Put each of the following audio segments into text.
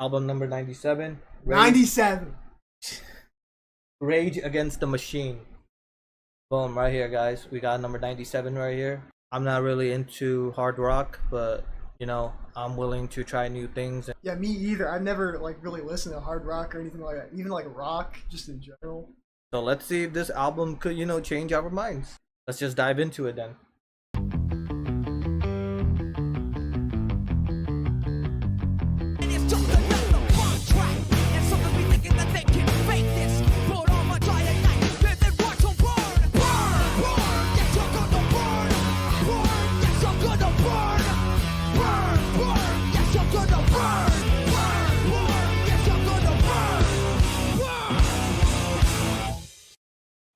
Album number 97. 97. Rage Against the Machine. Boom, right here, guys. We got number 97 right here. I'm not really into hard rock, but you know, I'm willing to try new things. Yeah, me either. I've never like really listened to hard rock or anything like that. Even like rock, just in general. So let's see if this album could, you know, change our minds. Let's just dive into it then.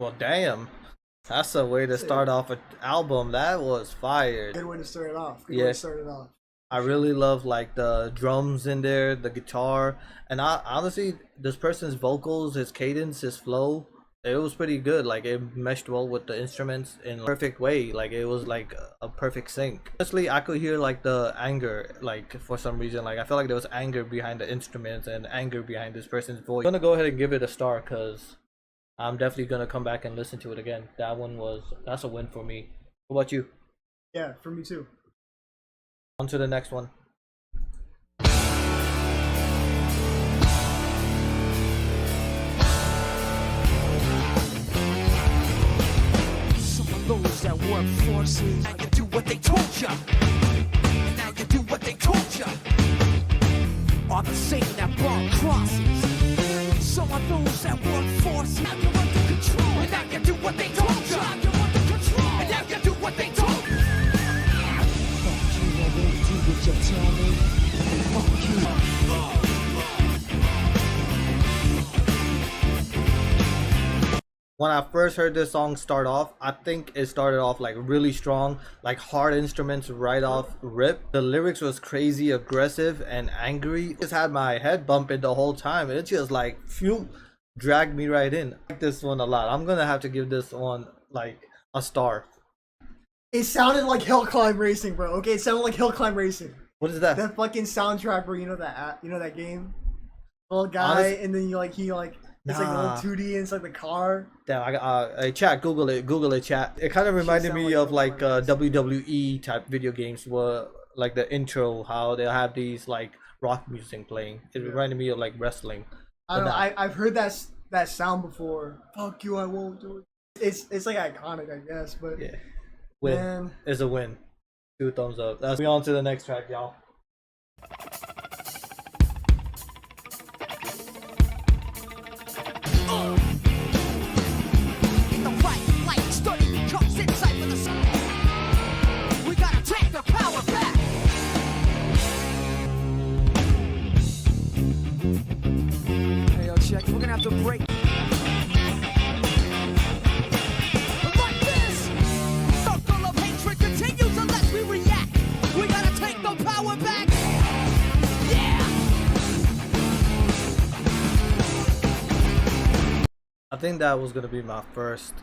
Well, damn. That's a way to start off an album. That was fire. Good way to start it off. Good Yeah. way to start it off. I really love like the drums in there, the guitar, and I honestly, this person's vocals, his cadence, his flow, it was pretty good. Like it meshed well with the instruments in a perfect way. Like it was like a perfect sync. Honestly, I could hear like the anger, like for some reason, like I felt like there was anger behind the instruments and anger behind this person's voice. I'm gonna go ahead and give it a star because I'm definitely gonna come back and listen to it again. That's a win for me. What about you? Yeah, for me too. On to the next one. Some of those that work forces, now you do what they told ya. And now you do what they told ya. Are the same that burn crosses. Some of those that work forces, now you're under control. And now you do what they told ya. You're under control. And now you do what they told ya. Fuck you, I won't do what you tell me. Fuck you. When I first heard this song start off, I think it started off like really strong, like hard instruments right off rip. The lyrics was crazy, aggressive, and angry. It just had my head bumping the whole time. It just like phew, dragged me right in. I like this one a lot. I'm gonna have to give this one like a star. It sounded like Hill Climb Racing, bro. Okay, it sounded like Hill Climb Racing. What is that? That fucking soundtrack where you know that game, little guy, and then he it's like Nah. little 2D and it's like the car. Damn, I got chat. Google it, chat. It kind of reminded sound me like of Hill like Climb Racing. WWE type video games where like the intro, how they'll have these like rock music playing. It reminded me of like wrestling. I don't know. But I've heard that sound before. Fuck you, I won't do it. It's like iconic, I guess. But yeah, win man, is a win. 2 thumbs up. Let's be on to the next track, y'all. The right light study comes inside with the sun. We gotta take the power back. Hey, yo, check. We're gonna have to break. Like this, circle of hatred continues unless we react. We gotta take the power back. Yeah. I think that was gonna be my first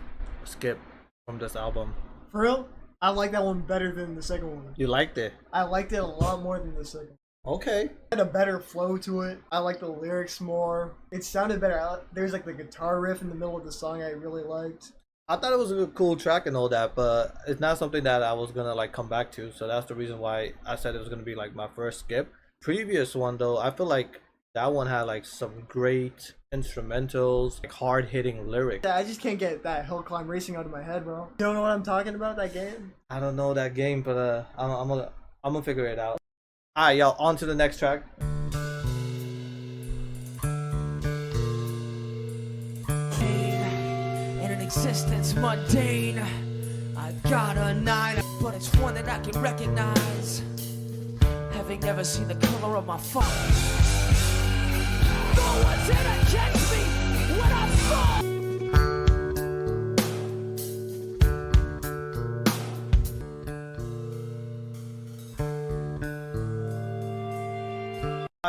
skip from this album. for real, I like that one better than the second one. You liked it? I liked it a lot more than the second one. Okay. It had a better flow to it. I like the lyrics more. It sounded better. There's like the guitar riff in the middle of the song I really liked. I thought it was a cool track and all that, but it's not something that I was gonna like come back to. So that's the reason why I said it was gonna be like my first skip. Previous one though, I feel like that one had like some great instrumentals, like hard hitting lyrics. Yeah, I just can't get that Hill Climb Racing out of my head, bro. You don't know what I'm talking about, that game? I don't know that game, but I'm gonna figure it out. Alright, y'all, on to the next track. In an existence mundane, I got a 9, but it's one that I can recognize. Having never seen the color of my father, no one's here to catch me when I fall.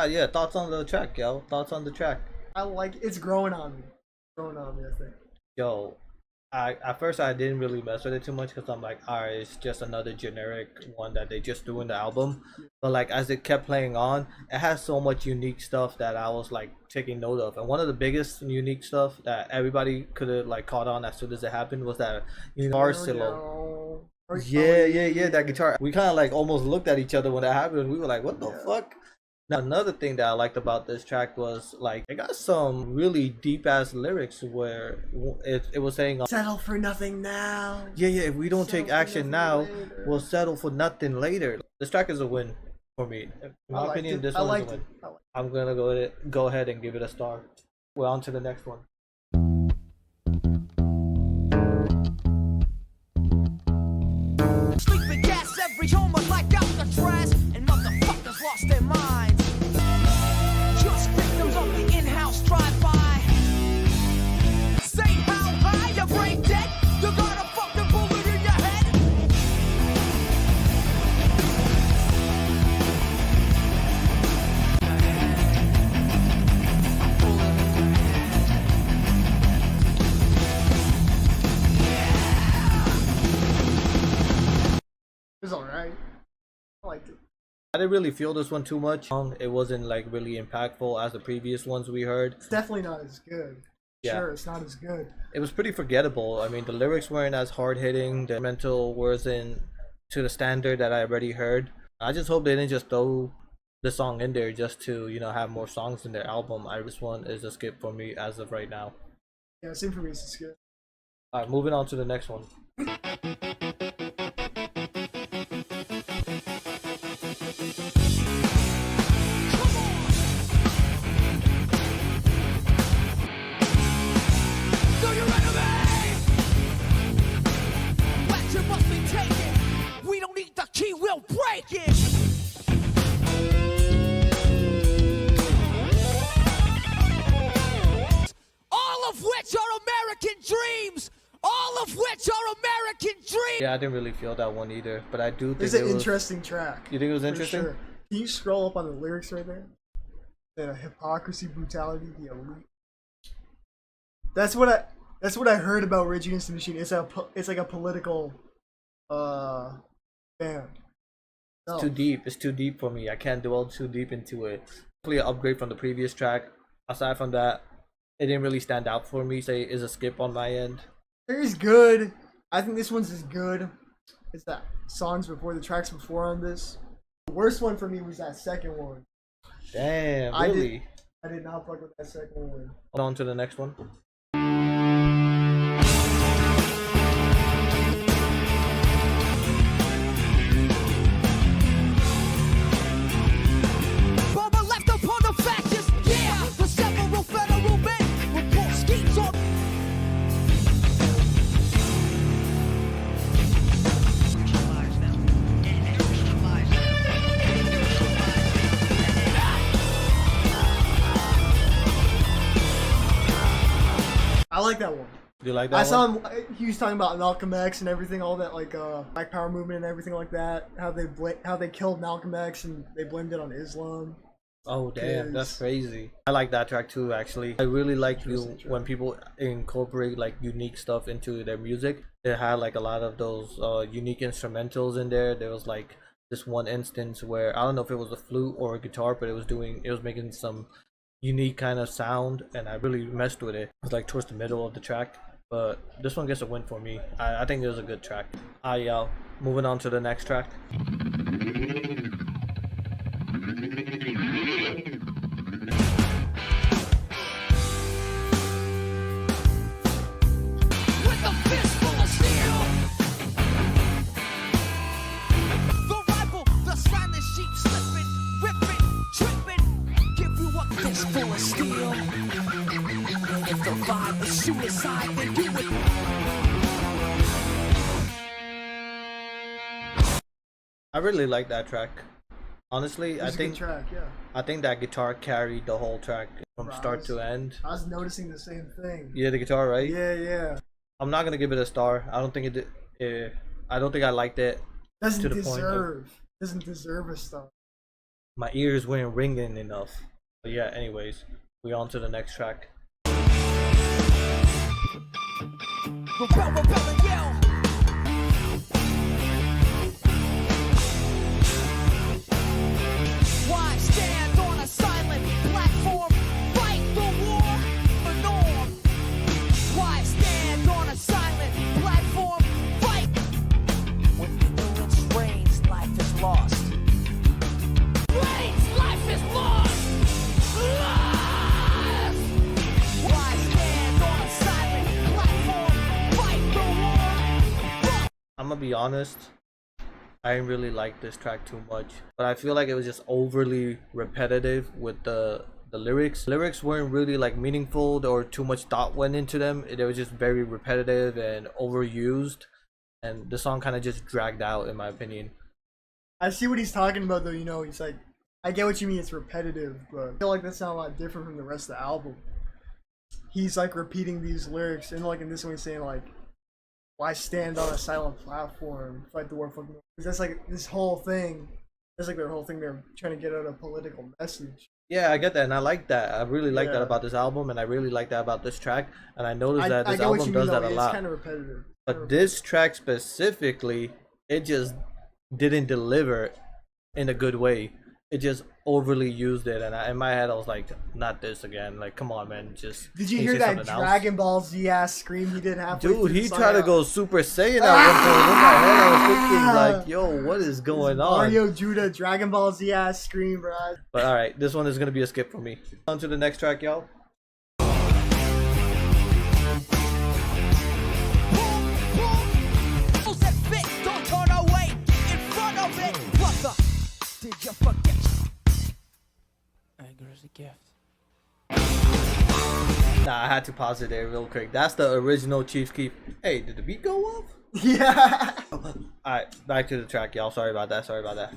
Yeah, thoughts on the track, yo. Thoughts on the track. I like it's growing on me. Growing on me, I think. Yo, At first I didn't really mess with it too much because I'm like, alright, it's just another generic one that they just do in the album. But like as it kept playing on, it has so much unique stuff that I was like taking note of. And one of the biggest unique stuff that everybody could have like caught on as soon as it happened was that guitar solo. Yeah, that guitar. We kind of like almost looked at each other when that happened. We were like, what the fuck? Now, another thing that I liked about this track was like it got some really deep ass lyrics where it was saying settle for nothing now. Yeah, if we don't take action now, later. we'll settle for nothing later. This track is a win for me. In my opinion, this one is a win. I'm gonna go ahead and give it a star. We're on to the next one. Sleeping gas every home like Alcatraz, and motherfuckers lost their minds. Just victims of the in-house drive-by. Say how high your brain dead, you got a fucking bullet in your head. It was alright. I liked it. I didn't really feel this one too much. It wasn't like really impactful as the previous ones we heard. It's definitely not as good. Yeah. Sure, it's not as good. It was pretty forgettable. I mean, the lyrics weren't as hard hitting. The mental wasn't to the standard that I already heard. I just hope they didn't just throw the song in there just to, you know, have more songs in their album. This one is a skip for me as of right now. Yeah, same for me, it's good. Alright, moving on to the next one. We'll break it. All of which are American dreams. All of which are American dreams. Yeah, I didn't really feel that one either, but I do think it's an interesting track. You think it was interesting? Sure. Can you scroll up on the lyrics right there? The hypocrisy, brutality, the elite. That's what I heard about Rage Against the Machine. It's like a political band. It's too deep. It's too deep for me. I can't dwell too deep into it. Definitely an upgrade from the previous track. Aside from that, it didn't really stand out for me. Say is a skip on my end. It's good. I think this one's as good as that songs before, the tracks before on this. The worst one for me was that second one. Damn, really? I did not fuck with that second one. Hold on to the next one. I like that one. You like that I saw him. He was talking about Malcolm X and everything, all that, like Black Power movement and everything like that. How they killed Malcolm X and they blamed it on Islam. Oh damn, that's crazy. I like that track too, actually. I really like when people incorporate like unique stuff into their music. It had like a lot of those unique instrumentals in there. There was like this one instance where I don't know if it was a flute or a guitar, but it was making some unique kind of sound, and I really messed with it. It was like towards the middle of the track, but this one gets a win for me. I think it was a good track. Moving on to the next track. I really like that track. Honestly, I think that guitar carried the whole track from start to end. I was noticing the same thing. Yeah, the guitar, right? Yeah. I'm not gonna give it a star. I don't think I don't think I liked it. Doesn't deserve a star. My ears weren't ringing enough. But yeah, anyways, we on to the next track. Rebel, rebel, and yell. Why stand on a silent platform? Fight the war for norm. Why stand on a silent platform? Fight. When ignorance reigns, life is lost. Reigns, life is lost. Lost. Why stand on a silent platform? Fight the war. I'm gonna be honest, I didn't really like this track too much, but I feel like it was just overly repetitive with the lyrics. Lyrics weren't really like meaningful or too much thought went into them. They were just very repetitive and overused, and the song kind of just dragged out in my opinion. I see what he's talking about though. You know, he's like, I get what you mean. It's repetitive, but I feel like that sounds a lot different from the rest of the album. He's like repeating these lyrics, and like in this one, he's saying like, "Why stand on a silent platform? Fight the war for." Because that's like this whole thing. That's like their whole thing. They're trying to get out a political message. Yeah, I get that, and I like that. I really like that Yeah. about this album, and I really like that about this track. And I noticed that I this get what album you mean, does that though. a It's lot. kind of repetitive. But this track specifically, it just didn't deliver in a good way. It just overly used it, and in my head I was like, not this again. Like, come on, man. Just Did you can hear say that something else? Dragon Ball Z ass scream he did halfway through Dude, the he song? tried to go Super Saiyan at one point. In my head, I was thinking like, yo, what is going on? Mario Judah Dragon Ball Z ass scream, bro. But all right, this one is gonna be a skip for me. On to the next track, y'all. Rules that fit, don't turn away in front of it. Brother, did you forget? Anger is a gift. Nah, I had to pause it there real quick. That's the original Chief's Keef. Hey, did the beat go off? Yeah. Alright, back to the track, y'all. Sorry about that. Sorry about that.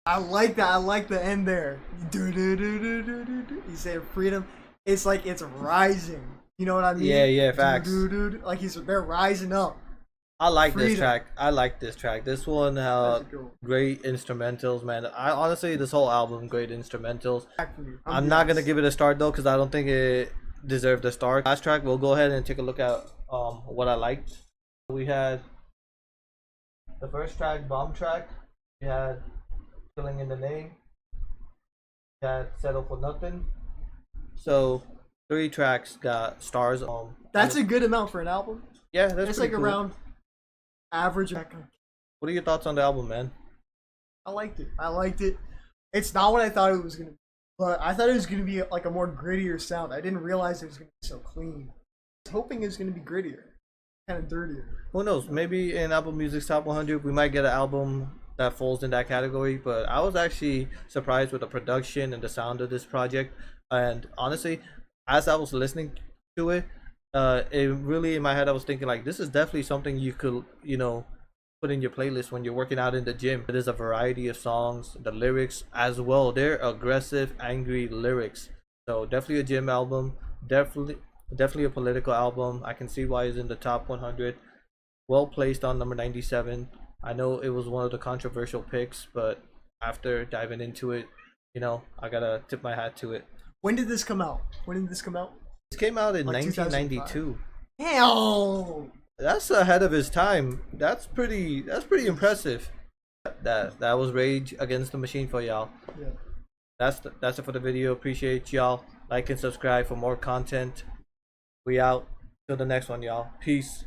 I like that. I like the end there. You say freedom. It's like it's rising. You know what I mean? Yeah, facts. Like they're rising up. I like this Freedom. track. I like this track. This one, That's a good one. great instrumentals, man. I honestly, this whole album, great instrumentals. I'm I'm not gonna give it a start though, because I don't think it deserved a start. Last track, we'll go ahead and take a look at what I liked. We had the first track, Bomb Track. We had Killing in the Name. We had Settle for Nothing. So 3 tracks got stars. That's a good amount for an album. Yeah, that's It's pretty like cool. around average. What are your thoughts on the album, man? I liked it. I liked it. It's not what I thought it was gonna be, but I thought it was gonna be like a more grittier sound. I didn't realize it was gonna be so clean. I was hoping it was gonna be grittier, kind of dirtier. Who knows? Maybe in Apple Music's Top 100, we might get an album that falls in that category. But I was actually surprised with the production and the sound of this project. And honestly, as I was listening to it, it really in my head I was thinking like, this is definitely something you could, put in your playlist when you're working out in the gym. It is a variety of songs, the lyrics as well. They're aggressive, angry lyrics. So definitely a gym album. Definitely a political album. I can see why it's in the top 100. Well placed on number 97. I know it was one of the controversial picks, but after diving into it, I gotta tip my hat to it. When did this come out? This came out in Like 1992. Hell! That's ahead of his time. That's pretty impressive. That was Rage Against the Machine for y'all. Yeah. That's it for the video. Appreciate y'all. Like and subscribe for more content. We out. Till the next one, y'all. Peace.